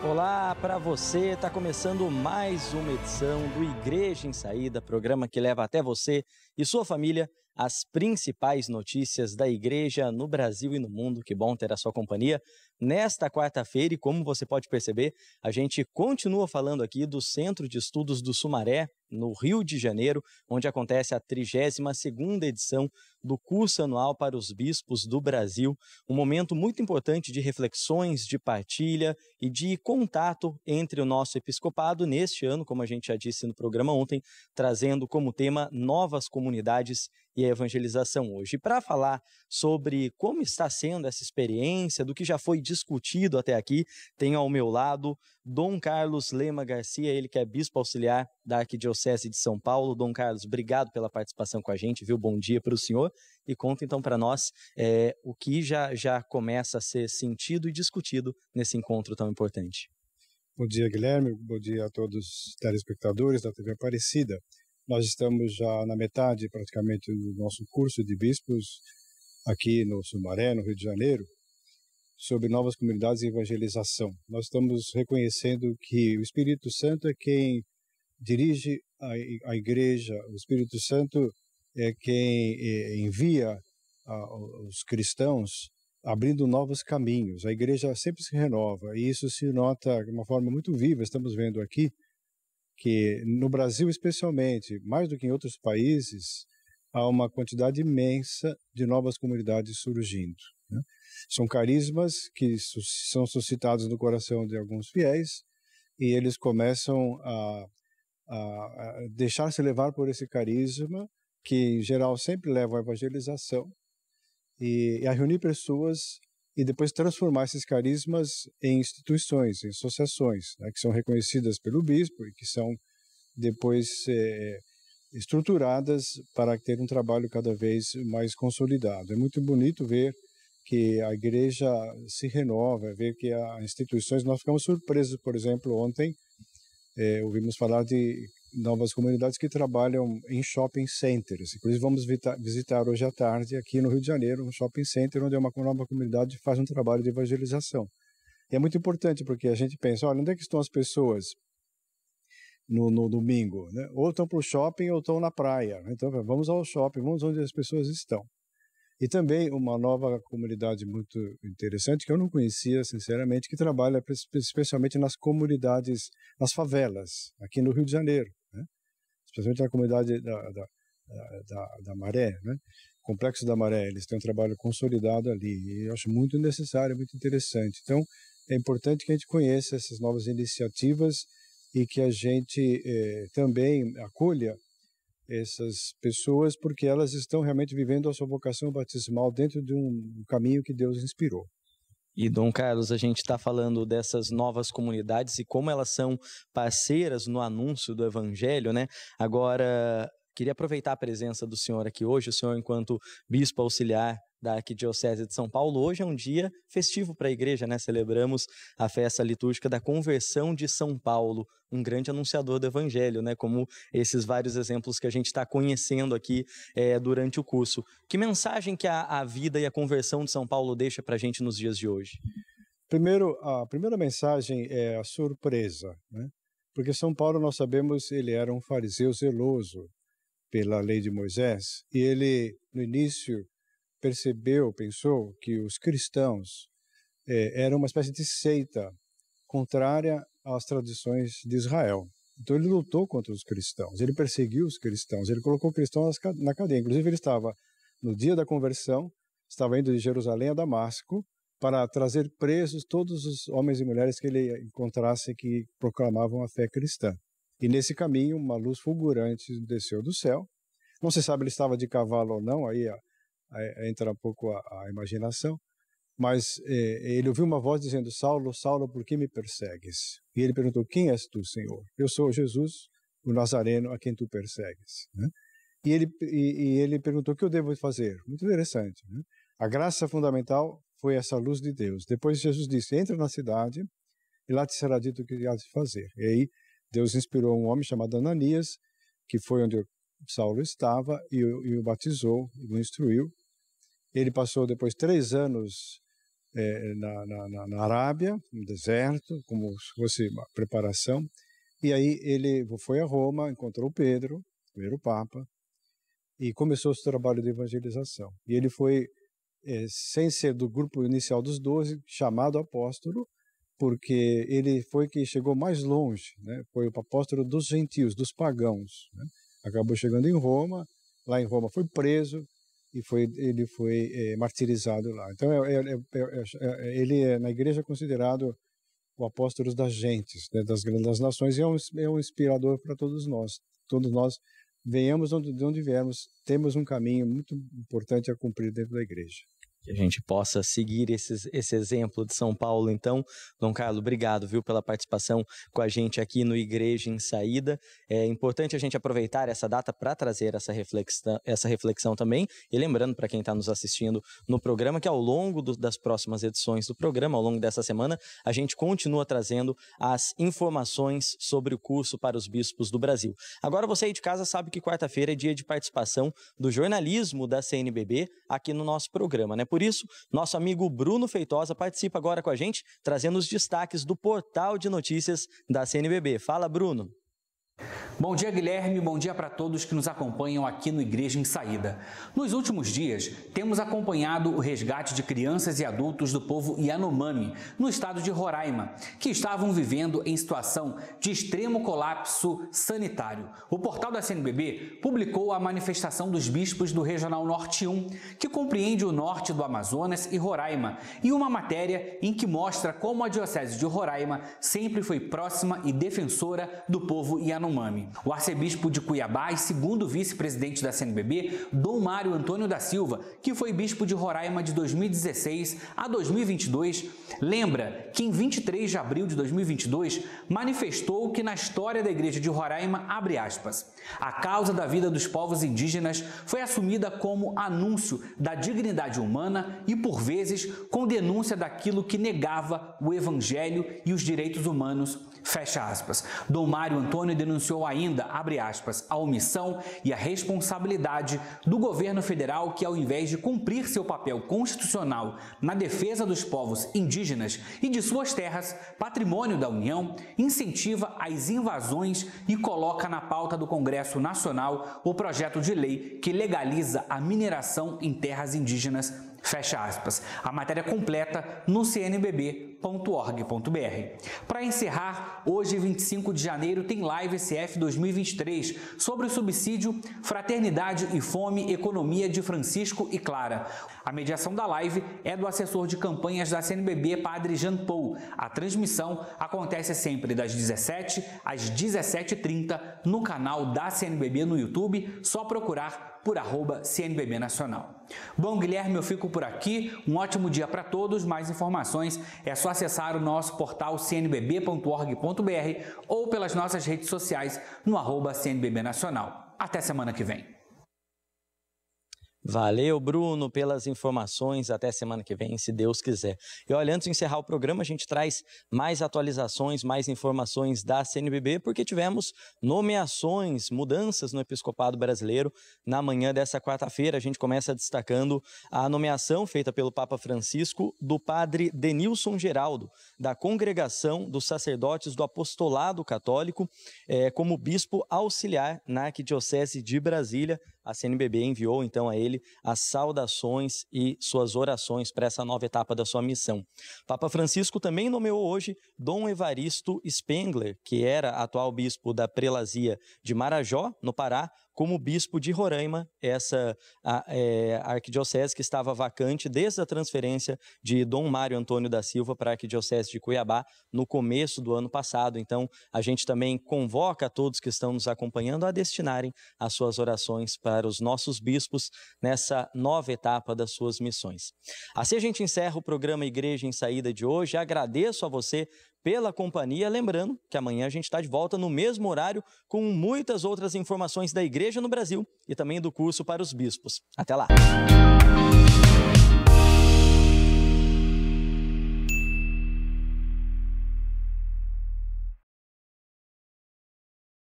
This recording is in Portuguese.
Olá para você, está começando mais uma edição do Igreja em Saída, programa que leva até você e sua família as principais notícias da igreja no Brasil e no mundo. Que bom ter a sua companhia nesta quarta-feira e, como você pode perceber, a gente continua falando aqui do Centro de Estudos do Sumaré, no Rio de Janeiro, onde acontece a 32ª edição do curso anual para os bispos do Brasil, um momento muito importante de reflexões, de partilha e de contato entre o nosso episcopado neste ano, como a gente já disse no programa ontem, trazendo como tema novas comunidades e a evangelização hoje. E para falar sobre como está sendo essa experiência, do que já foi discutido até aqui, tenho ao meu lado Dom Carlos Lema Garcia, ele que é bispo auxiliar da Arquidiocese de São Paulo. Dom Carlos, obrigado pela participação com a gente, viu? Bom dia para o senhor e conta então para nós o que já começa a ser sentido e discutido nesse encontro tão importante. Bom dia, Guilherme, bom dia a todos os telespectadores da TV Aparecida. Nós estamos já na metade praticamente do nosso curso de bispos aqui no Sumaré, no Rio de Janeiro, sobre novas comunidades e evangelização. Nós estamos reconhecendo que o Espírito Santo é quem dirige a igreja, o Espírito Santo é quem envia os cristãos abrindo novos caminhos. A igreja sempre se renova e isso se nota de uma forma muito viva. Estamos vendo aqui que no Brasil especialmente, mais do que em outros países, há uma quantidade imensa de novas comunidades surgindo, né? São carismas que são suscitados no coração de alguns fiéis e eles começam a deixar-se levar por esse carisma, que em geral sempre leva à evangelização e a reunir pessoas e depois transformar esses carismas em instituições, em associações, né, que são reconhecidas pelo bispo e que são depois estruturadas para ter um trabalho cada vez mais consolidado. É muito bonito ver que a igreja se renova, ver que as instituições, nós ficamos surpresos, por exemplo, ontem ouvimos falar de novas comunidades que trabalham em shopping centers. Inclusive vamos visitar hoje à tarde aqui no Rio de Janeiro um shopping center onde uma nova comunidade faz um trabalho de evangelização. E é muito importante porque a gente pensa, olha, onde é que estão as pessoas no domingo, né? Ou estão para o shopping ou estão na praia. Então vamos ao shopping, vamos onde as pessoas estão. E também uma nova comunidade muito interessante, que eu não conhecia, sinceramente, que trabalha especialmente nas comunidades, nas favelas, aqui no Rio de Janeiro, né? Especialmente na comunidade da Maré, né? Complexo da Maré, eles têm um trabalho consolidado ali, e eu acho muito necessário, muito interessante. Então, é importante que a gente conheça essas novas iniciativas e que a gente também acolha essas pessoas, porque elas estão realmente vivendo a sua vocação batismal dentro de um caminho que Deus inspirou. E, Dom Carlos, a gente está falando dessas novas comunidades e como elas são parceiras no anúncio do Evangelho, né? Agora, queria aproveitar a presença do senhor aqui hoje, o senhor enquanto bispo auxiliar da Arquidiocese de São Paulo. Hoje é um dia festivo para a igreja, né? Celebramos a festa litúrgica da conversão de São Paulo, um grande anunciador do Evangelho, né? Como esses vários exemplos que a gente está conhecendo aqui durante o curso. Que mensagem que a vida e a conversão de São Paulo deixa para a gente nos dias de hoje? Primeiro, a primeira mensagem é a surpresa, né? Porque São Paulo, nós sabemos, ele era um fariseu zeloso pela lei de Moisés e ele, no início, pensou que os cristãos eram uma espécie de seita contrária às tradições de Israel. Então ele lutou contra os cristãos, ele perseguiu os cristãos, ele colocou cristãos na cadeia. Inclusive ele estava, no dia da conversão, estava indo de Jerusalém a Damasco para trazer presos todos os homens e mulheres que ele encontrasse que proclamavam a fé cristã. E nesse caminho uma luz fulgurante desceu do céu. Não se sabe se ele estava de cavalo ou não, aí entra um pouco a imaginação, mas ele ouviu uma voz dizendo, Saulo, Saulo, por que me persegues? E ele perguntou, quem és tu, Senhor? Eu sou Jesus, o Nazareno, a quem tu persegues, né? E ele perguntou, o que eu devo fazer? Muito interessante, né? A graça fundamental foi essa luz de Deus. Depois Jesus disse, entra na cidade e lá te será dito o que há de fazer. E aí Deus inspirou um homem chamado Ananias, que foi onde Saulo estava e o batizou, e o instruiu. Ele passou depois 3 anos na Arábia, no deserto, como se fosse uma preparação. E aí ele foi a Roma, encontrou o Pedro, o primeiro Papa, e começou o seu trabalho de evangelização. E ele foi, sem ser do grupo inicial dos 12, chamado apóstolo, porque ele foi quem chegou mais longe, né? Foi o apóstolo dos gentios, dos pagãos, né? Acabou chegando em Roma, lá em Roma foi preso, e ele foi martirizado lá. Então, ele é, na igreja, considerado o apóstolo das gentes, né, das grandes nações, e é um inspirador para todos nós. Todos nós, venhamos de onde viemos, temos um caminho muito importante a cumprir dentro da igreja. Que a gente possa seguir esse exemplo de São Paulo. Então, Dom Carlo, obrigado, viu, pela participação com a gente aqui no Igreja em Saída. É importante a gente aproveitar essa data para trazer essa reflexão também. E lembrando para quem está nos assistindo no programa que ao longo das próximas edições do programa, ao longo dessa semana, a gente continua trazendo as informações sobre o curso para os bispos do Brasil. Agora você aí de casa sabe que quarta-feira é dia de participação do jornalismo da CNBB aqui no nosso programa, né? Por isso, nosso amigo Bruno Feitosa participa agora com a gente, trazendo os destaques do portal de notícias da CNBB. Fala, Bruno. Bom dia, Guilherme. Bom dia para todos que nos acompanham aqui no Igreja em Saída. Nos últimos dias, temos acompanhado o resgate de crianças e adultos do povo Yanomami, no estado de Roraima, que estavam vivendo em situação de extremo colapso sanitário. O portal da CNBB publicou a manifestação dos bispos do Regional Norte 1, que compreende o norte do Amazonas e Roraima, e uma matéria em que mostra como a Diocese de Roraima sempre foi próxima e defensora do povo Yanomami. O arcebispo de Cuiabá e segundo vice-presidente da CNBB, Dom Mário Antônio da Silva, que foi bispo de Roraima de 2016 a 2022, lembra que em 23 de abril de 2022 manifestou que na história da Igreja de Roraima, abre aspas, a causa da vida dos povos indígenas foi assumida como anúncio da dignidade humana e, por vezes, com denúncia daquilo que negava o evangelho e os direitos humanos, fecha aspas. Dom Mário Antônio denunciou ainda, abre aspas, a omissão e a responsabilidade do governo federal que, ao invés de cumprir seu papel constitucional na defesa dos povos indígenas e de suas terras, patrimônio da União, incentiva as invasões e coloca na pauta do Congresso Nacional o projeto de lei que legaliza a mineração em terras indígenas, fecha aspas. A matéria completa no cnbb.org.br. Para encerrar, hoje, 25 de janeiro, tem Live SF 2023 sobre o subsídio Fraternidade e Fome, Economia de Francisco e Clara. A mediação da live é do assessor de campanhas da CNBB, Padre Jean Paul. A transmissão acontece sempre das 17 às 17h30 no canal da CNBB no YouTube, só procurar por @CNBB Nacional. Bom, Guilherme, eu fico por aqui. Um ótimo dia para todos. Mais informações é só acessar o nosso portal cnbb.org.br ou pelas nossas redes sociais no @CNBB Nacional. Até semana que vem. Valeu, Bruno, pelas informações. Até semana que vem, se Deus quiser. E olha, antes de encerrar o programa, a gente traz mais atualizações, mais informações da CNBB, porque tivemos nomeações, mudanças no episcopado brasileiro na manhã dessa quarta-feira. A gente começa destacando a nomeação feita pelo Papa Francisco do padre Denilson Geraldo, da Congregação dos Sacerdotes do Apostolado Católico, como bispo auxiliar na Arquidiocese de Brasília. A CNBB enviou, então, a ele as saudações e suas orações para essa nova etapa da sua missão. Papa Francisco também nomeou hoje Dom Evaristo Spengler, que era atual bispo da Prelazia de Marajó, no Pará, como bispo de Roraima, essa arquidiocese que estava vacante desde a transferência de Dom Mário Antônio da Silva para a arquidiocese de Cuiabá no começo do ano passado. Então, a gente também convoca a todos que estão nos acompanhando a destinarem as suas orações para os nossos bispos nessa nova etapa das suas missões. Assim a gente encerra o programa Igreja em Saída de hoje. Agradeço a você pela companhia, lembrando que amanhã a gente está de volta no mesmo horário com muitas outras informações da Igreja no Brasil e também do curso para os bispos. Até lá!